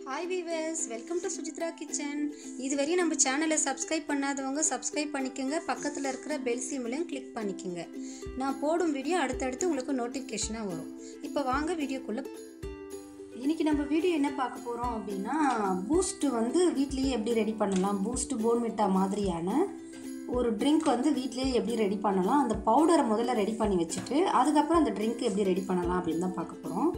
Hi viewers, welcome to Sujithra kitchen. இதுவரையும் நம்ம சேனலை சப்ஸ்கிரைப் பண்ணாதவங்க சப்ஸ்கிரைப் பண்ணிக்கோங்க. பக்கத்தில் இருக்கிற பெல் சிம்லையும் கிளிக் பண்ணிக்கோங்க. நான் போடும் வீடியோ அடுத்தடுத்து உங்களுக்கு நோட்டிஃபிகேஷனாக வரும். இப்போ வாங்க வீடியோக்குள்ளே. இன்றைக்கி நம்ம வீடியோ என்ன பார்க்க போகிறோம் அப்படின்னா, பூஸ்ட்டு வந்து வீட்லேயே எப்படி ரெடி பண்ணலாம், பூஸ்ட்டு போர்ன்விட்டா மாதிரியான ஒரு ட்ரிங்க் வந்து வீட்லேயே எப்படி ரெடி பண்ணலாம், அந்த பவுடரை முதல்ல ரெடி பண்ணி வச்சுட்டு அதுக்கப்புறம் அந்த ட்ரிங்க் எப்படி ரெடி பண்ணலாம் அப்படின்னு தான் பார்க்க போகிறோம்.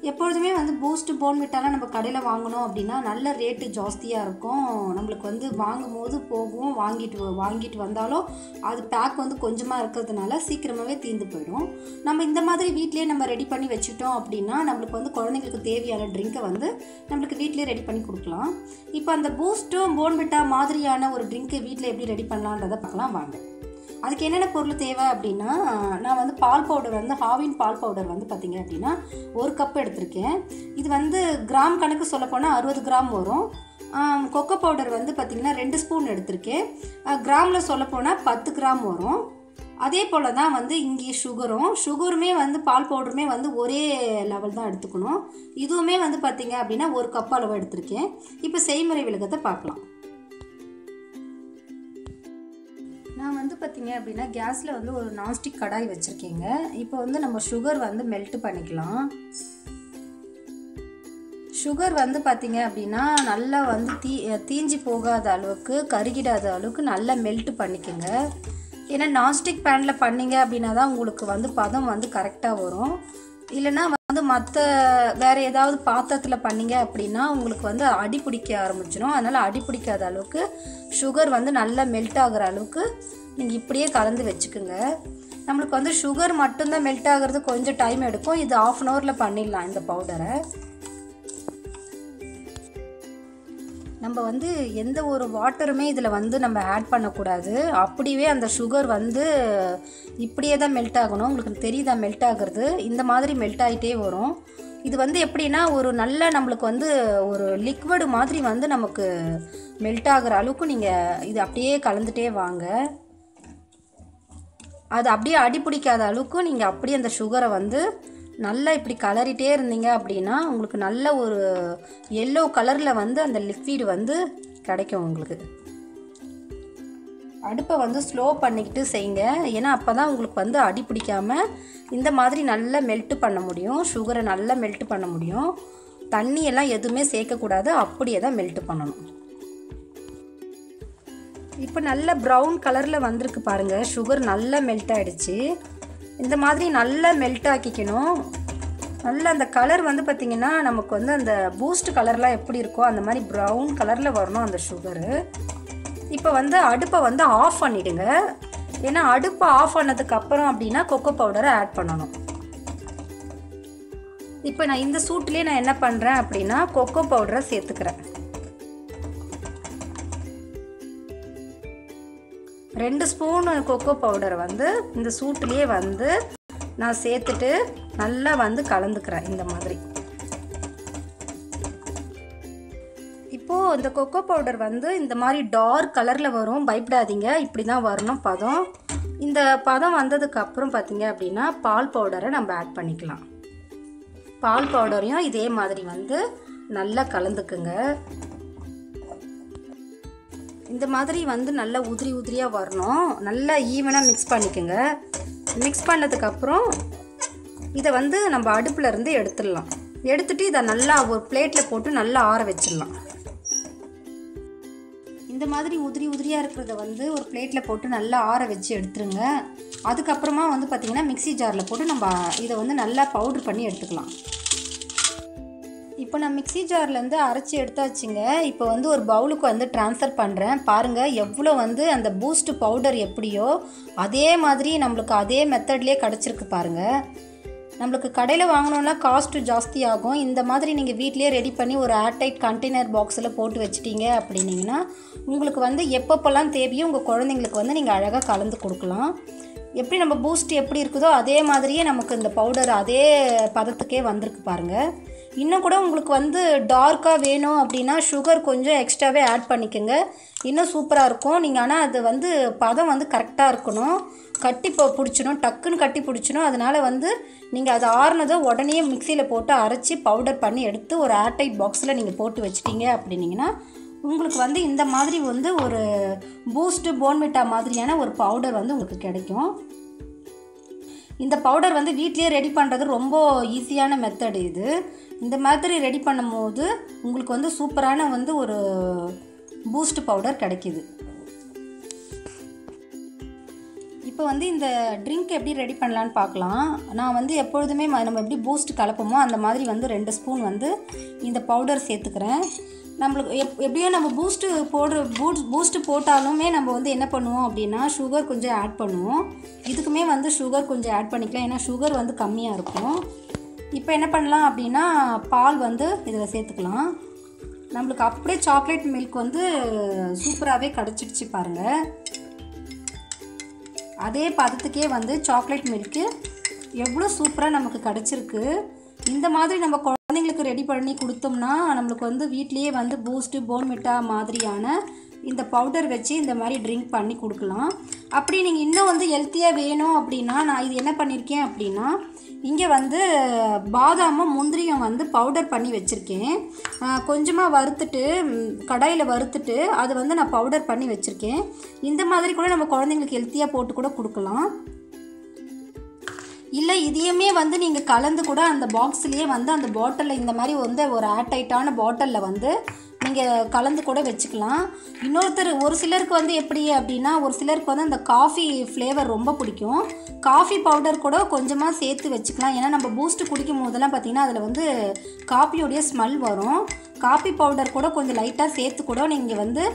எப்பொழுதுமே வந்து பூஸ்ட்டு போர்ன்விட்டாலாம் நம்ம கடையில் வாங்கணும் அப்படின்னா நல்ல ரேட்டு ஜாஸ்தியாக இருக்கும். நம்மளுக்கு வந்து வாங்கும் போது போகும், வாங்கிட்டு வந்தாலும் அது பேக் வந்து கொஞ்சமாக இருக்கிறதுனால சீக்கிரமாகவே தீர்ந்து போயிடும். நம்ம இந்த மாதிரி வீட்லேயே நம்ம ரெடி பண்ணி வச்சுட்டோம் அப்படின்னா நம்மளுக்கு வந்து குழந்தைங்களுக்கு தேவையான ட்ரிங்கை வந்து நம்மளுக்கு வீட்லேயே ரெடி பண்ணி கொடுக்கலாம். இப்போ அந்த பூஸ்ட்டும் போர்ன்விட்டா மாதிரியான ஒரு ட்ரிங்க்கு வீட்டில் எப்படி ரெடி பண்ணலான்றதை பார்க்கலாம் வாங்க. அதுக்கு என்னென்ன பொருள் தேவை அப்படின்னா, நான் வந்து பால் பவுடர் வந்து ஹாவின் பால் பவுடர் வந்து பார்த்திங்க அப்படின்னா 1 கப் எடுத்திருக்கேன். இது வந்து கிராம் கணக்கு சொல்லப்போனால் 60 கிராம் வரும். கொக்கோ பவுடர் வந்து பார்த்திங்கன்னா 2 ஸ்பூன் எடுத்திருக்கேன். கிராமில் சொல்லப்போனால் 10 கிராம் வரும். அதே போல் தான் வந்து இங்கே சுகருமே வந்து பால் பவுடருமே வந்து ஒரே லெவல் தான் எடுத்துக்கணும். இதுவுமே வந்து பார்த்திங்க அப்படின்னா 1 கப் அளவு எடுத்திருக்கேன். இப்போ செய்முறை விளக்கத்தை பார்க்கலாம். நான் வந்து பார்த்திங்க அப்படின்னா கேஸில் வந்து ஒரு நான்ஸ்டிக் கடாய் வச்சுருக்கேங்க. இப்போ வந்து நம்ம சுகர் வந்து மெல்ட் பண்ணிக்கலாம். சுகர் வந்து பார்த்திங்க அப்படின்னா நல்லா வந்து தீஞ்சி போகாத அளவுக்கு, கருகிடாத அளவுக்கு நல்லா மெல்ட் பண்ணிக்கோங்க. ஏன்னா நான்ஸ்டிக் பேனில் பண்ணிங்க அப்படின்னா தான் உங்களுக்கு வந்து பதம் வந்து கரெக்டாக வரும். இல்லைன்னா வந்து மற்ற வேறு ஏதாவது பாத்திரத்தில் பண்ணிங்க அப்படின்னா உங்களுக்கு வந்து அடி பிடிக்க ஆரம்பிச்சிடும். அதனால் அடி பிடிக்காத அளவுக்கு சுகர் வந்து நல்லா மெல்ட் ஆகிற அளவுக்கு நீங்கள் இப்படியே கலந்து வச்சுக்கோங்க. நம்மளுக்கு வந்து சுகர் மட்டும்தான் மெல்ட் ஆகிறது கொஞ்சம் டைம் எடுக்கும். இது 1/2 அன் ஹவரில் பண்ணிடலாம். இந்த பவுடரை நம்ம வந்து எந்த ஒரு வாட்டருமே இதில் வந்து நம்ம ஆட் பண்ணக்கூடாது. அப்படியே அந்த சுகர் வந்து இப்படியே தான் மெல்ட் ஆகணும். உங்களுக்கு தெரியுதா மெல்ட் ஆகிறது? இந்த மாதிரி மெல்ட் ஆகிட்டே வரும். இது வந்து எப்படின்னா ஒரு நல்ல நம்மளுக்கு வந்து ஒரு லிக்விடு மாதிரி வந்து நமக்கு மெல்ட் ஆகிற அளவுக்கு நீங்கள் இது அப்படியே கலந்துட்டே வாங்க. அது அப்படியே அடி பிடிக்காத அளவுக்கு நீங்கள் அப்படியே அந்த சுகரை வந்து நல்லா இப்படி கலரிட்டே இருந்தீங்க அப்படின்னா உங்களுக்கு நல்ல ஒரு எல்லோ கலரில் வந்து அந்த லிக்விட் வந்து கிடைக்கும். உங்களுக்கு அடுப்பை வந்து ஸ்லோ பண்ணிக்கிட்டு செய்யுங்க. ஏன்னா அப்போ தான் உங்களுக்கு வந்து அடி பிடிக்காமல் இந்த மாதிரி நல்லா மெல்ட்டு பண்ண முடியும். சுகரை நல்லா மெல்ட்டு பண்ண முடியும். தண்ணியெல்லாம் எதுவுமே சேர்க்கக்கூடாது, அப்படியே தான் மெல்ட்டு பண்ணணும். இப்போ நல்ல ப்ரௌன் கலரில் வந்திருக்கு பாருங்கள். சுகர் நல்லா மெல்ட் ஆகிடுச்சு. இந்த மாதிரி நல்லா மெல்ட் ஆக்கிக்கணும். நல்லா அந்த கலர் வந்து பார்த்திங்கன்னா நமக்கு வந்து அந்த பூஸ்ட் கலர்லாம் எப்படி இருக்கோ அந்த மாதிரி ப்ரௌன் கலரில் வரணும் அந்த சுகரு. இப்போ வந்து அடுப்பை வந்து ஆஃப் பண்ணிவிடுங்க. ஏன்னா அடுப்பை ஆஃப் பண்ணதுக்கப்புறம் அப்படின்னா கொக்கோ பவுடரை ஆட் பண்ணணும். இப்போ நான் இந்த சூட்லேயே நான் என்ன பண்ணுறேன் அப்படின்னா கொக்கோ பவுடரை சேர்த்துக்கிறேன். 2 ஸ்பூன் கொக்கோ பவுடரை வந்து இந்த சூட்லேயே வந்து நான் சேர்த்துட்டு நல்லா வந்து கலந்துக்கிறேன் இந்த மாதிரி. இப்போது இந்த கொக்கோ பவுடர் வந்து இந்த மாதிரி டார்க் கலரில் வரும். பயப்படாதீங்க, இப்படி தான் வரணும் பதம். இந்த பதம் வந்ததுக்கப்புறம் பார்த்திங்க அப்படின்னா பால் பவுடரை நம்ம ஆட் பண்ணிக்கலாம். பால் பவுடரையும் இதே மாதிரி வந்து நல்லா கலந்துக்குங்க. இந்த மாதிரி வந்து நல்லா உதிரியாக வரணும். நல்லா ஈவனாக மிக்ஸ் பண்ணிக்கோங்க. மிக்ஸ் பண்ணதுக்கப்புறம் இதை வந்து நம்ம அடுப்பில் இருந்து எடுத்துடலாம். எடுத்துகிட்டு இதை நல்லா ஒரு பிளேட்டில் போட்டு நல்லா ஆற வச்சிடலாம். இந்த மாதிரி உதிரியாக இருக்கிறத வந்து ஒரு பிளேட்டில் போட்டு நல்லா ஆற வச்சு எடுத்துருங்க. அதுக்கப்புறமா வந்து பார்த்திங்கன்னா மிக்ஸி ஜாரில் போட்டு நம்ம இதை வந்து நல்லா பவுட்ரு பண்ணி எடுத்துக்கலாம். இப்போ நான் மிக்ஸி ஜார்லேருந்து அரைச்சி எடுத்தாச்சுங்க. இப்போ வந்து ஒரு பவுலுக்கு வந்து ட்ரான்ஸ்ஃபர் பண்ணுறேன். பாருங்கள் எவ்வளோ வந்து அந்த பூஸ்ட் பவுடர் எப்படியோ அதே மாதிரி நம்மளுக்கு அதே மெத்தட்லேயே கிடச்சிருக்கு பாருங்கள். நம்மளுக்கு கடையில் வாங்கினோன்னா காஸ்ட்டு ஜாஸ்தி ஆகும். இந்த மாதிரி நீங்கள் வீட்லேயே ரெடி பண்ணி ஒரு ஏர்டைட் கண்டெய்னர் பாக்ஸில் போட்டு வச்சிட்டிங்க அப்படின்னீங்கன்னா உங்களுக்கு வந்து எப்பப்போல்லாம் தேவையோ உங்கள் குழந்தைங்களுக்கு வந்து நீங்கள் அழகாக கலந்து கொடுக்கலாம். எப்படி நம்ம பூஸ்ட் எப்படி இருக்குதோ அதே மாதிரியே நமக்கு இந்த பவுடர் அதே பதத்துக்கே வந்திருக்கு பாருங்கள். இன்னும் கூட உங்களுக்கு வந்து டார்க்காக வேணும் அப்படின்னா சுகர் கொஞ்சம் எக்ஸ்ட்ராவே ஆட் பண்ணிக்கோங்க, இன்னும் சூப்பராக இருக்கும். நீங்கள் ஆனால் அது வந்து பதம் வந்து கரெக்டாக இருக்கணும். கட்டி பிடிச்சிடும், டக்குன்னு கட்டி பிடிச்சிடும். அதனால் வந்து நீங்கள் அதை ஆறுனதை உடனே மிக்சியில் போட்டு அரைச்சி பவுடர் பண்ணி எடுத்து ஒரு ஏர்டைட் பாக்ஸில் நீங்கள் போட்டு வச்சிட்டிங்க அப்படின்னீங்கன்னா உங்களுக்கு வந்து இந்த மாதிரி வந்து ஒரு பூஸ்ட்டு போர்ன்விட்டா மாதிரியான ஒரு பவுடர் வந்து உங்களுக்கு கிடைக்கும். இந்த பவுடர் வந்து வீட்லேயே ரெடி பண்ணுறது ரொம்ப ஈஸியான மெத்தட் இது. இந்த மாதிரி ரெடி பண்ணும்போது உங்களுக்கு வந்து சூப்பரான வந்து ஒரு பூஸ்ட் பவுடர் கிடைக்கிது. இப்போ வந்து இந்த ட்ரிங்க் எப்படி ரெடி பண்ணலான்னு பார்க்கலாம். நான் வந்து எப்பொழுதுமே நம்ம எப்படி பூஸ்ட் கலப்போமோ அந்த மாதிரி வந்து 2 ஸ்பூன் வந்து இந்த பவுடர் சேர்த்துக்கிறேன். நம்மளுக்கு எப்படியோ நம்ம பூஸ்ட்டு போட்டாலுமே நம்ம வந்து என்ன பண்ணுவோம் அப்படின்னா சுகர் கொஞ்சம் ஆட் பண்ணுவோம். இதுக்குமே வந்து சுகர் கொஞ்சம் ஆட் பண்ணிக்கலாம், ஏன்னா சுகர் வந்து கம்மியாக இருக்கும். இப்போ என்ன பண்ணலாம் அப்படின்னா பால் வந்து இதில் சேர்த்துக்கலாம். நம்மளுக்கு அப்படியே சாக்லேட் மில்க் வந்து சூப்பராகவே கிடச்சிடுச்சு பாருங்கள். அதே பதத்துக்கே வந்து சாக்லேட் மில்க்கு எவ்வளோ சூப்பராக நமக்கு கிடச்சிருக்கு. இந்த மாதிரி நம்ம குழந்தைங்களுக்கு ரெடி பண்ணி கொடுத்தோம்னா நம்மளுக்கு வந்து வீட்லேயே வந்து பூஸ்ட்டு போர்ன்விட்டா மாதிரியான இந்த பவுடர் வச்சு இந்த மாதிரி ட்ரிங்க் பண்ணி கொடுக்கலாம். அப்படி நீங்கள் இன்னும் வந்து ஹெல்த்தியாக வேணும் அப்படின்னா நான் இது என்ன பண்ணியிருக்கேன் அப்படின்னா இங்கே வந்து பாதாமும் முந்திரியும் வந்து பவுடர் பண்ணி வச்சுருக்கேன். கொஞ்சமாக வறுத்துட்டு கடாயில் வறுத்துட்டு அது வந்து நான் பவுடர் பண்ணி வச்சுருக்கேன். இந்த மாதிரி கூட நம்ம குழந்தைங்களுக்கு ஹெல்த்தியாக போட்டு கூட கொடுக்கலாம். இல்லை இதையுமே வந்து நீங்கள் கலந்து கூட அந்த பாக்ஸ்லேயே வந்து அந்த பாட்டிலில் இந்த மாதிரி வந்து ஒரு ஏர்டைட்டான பாட்டிலில் வந்து நீங்கள் கலந்து கூட வச்சுக்கலாம். ஒரு சிலருக்கு வந்து எப்படி அப்படின்னா ஒரு சிலருக்கு வந்து அந்த காஃபி ஃப்ளேவர் ரொம்ப பிடிக்கும். காஃபி பவுடர் கூட கொஞ்சமாக சேர்த்து வச்சுக்கலாம். ஏன்னா நம்ம பூஸ்ட்டு குடிக்கும் போதெல்லாம் பார்த்திங்கன்னா அதில் வந்து காஃபியோடைய ஸ்மெல் வரும். காஃபி பவுடர் கூட கொஞ்சம் லைட்டாக சேர்த்து கூட நீங்கள் வந்து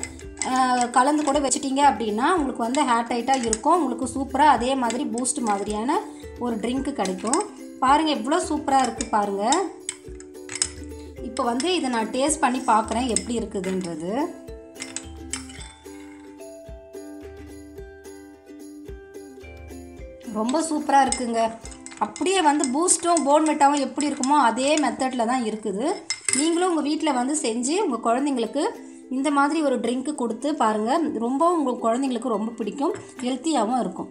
கலந்து கூட வச்சிட்டிங்க அப்படின்னா உங்களுக்கு வந்து ஏர்டைட்டாக இருக்கும். உங்களுக்கு சூப்பராக அதே மாதிரி பூஸ்ட் மாதிரியான ஒரு ட்ரிங்க்கு கிடைக்கும். பாருங்கள் எவ்வளோ சூப்பராக இருக்குது பாருங்கள். இப்போ வந்து இதை நான் டேஸ்ட் பண்ணி பார்க்குறேன் எப்படி இருக்குதுன்றது. ரொம்ப சூப்பராக இருக்குங்க. அப்படியே வந்து பூஸ்ட்டும் போர்ன்விட்டாவும் எப்படி இருக்குமோ அதே மெத்தடில் தான் இருக்குது. நீங்களும் உங்கள் வீட்டில் வந்து செஞ்சு உங்கள் குழந்தைங்களுக்கு இந்த மாதிரி ஒரு ட்ரிங்க்கு கொடுத்து பாருங்கள். ரொம்பவும் உங்கள் குழந்தைங்களுக்கு ரொம்ப பிடிக்கும், ஹெல்த்தியாகவும் இருக்கும்.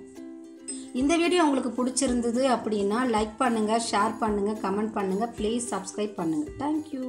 இந்த வீடியோ உங்களுக்கு பிடிச்சிருந்தது அப்படின்னா லைக் பண்ணுங்கள், ஷேர் பண்ணுங்கள், கமெண்ட் பண்ணுங்கள், ப்ளீஸ் சப்ஸ்கிரைப் பண்ணுங்கள். தேங்க்யூ.